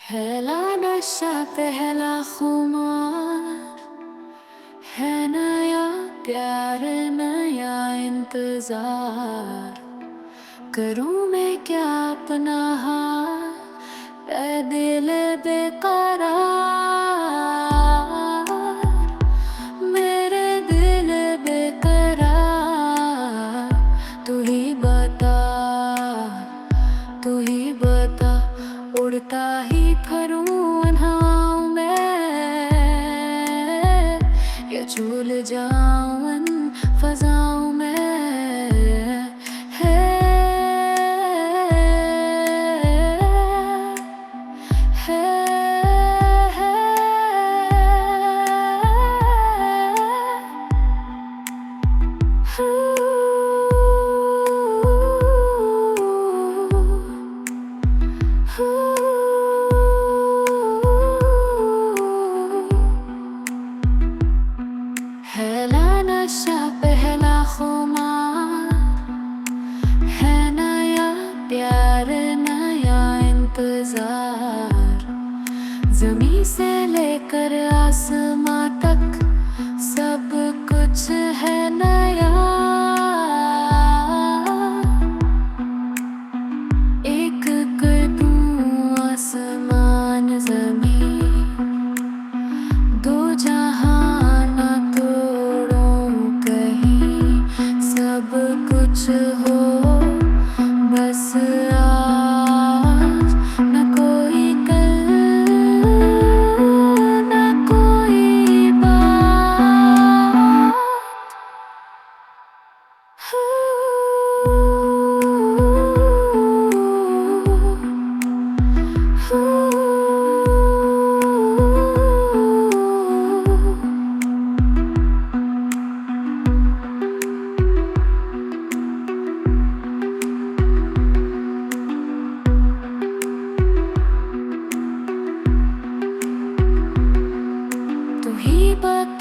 पहला नशा पहला खुमार है, नया प्यार नया इंतजार। करूं मैं क्या अपना हाल, ऐ दिल बेकरार। मेरे दिल बेकरार, तू ही बता, तू ही बता। उड़ता ही फिरूं अनहाओं में, या झूल जाऊं इन फजाओं में। है, है, पहला नशा पहला खुमार है, नया प्यार नया इंतजार। ज़मीं से लेकर आसमां तक सब कुछ है नया। एक कर दूं आसमान ज़मीं, दो जहां न तोड़ूं कहीं। सब कुछ हो बस आज, न कोई कल न कोई बात। तू ही बता,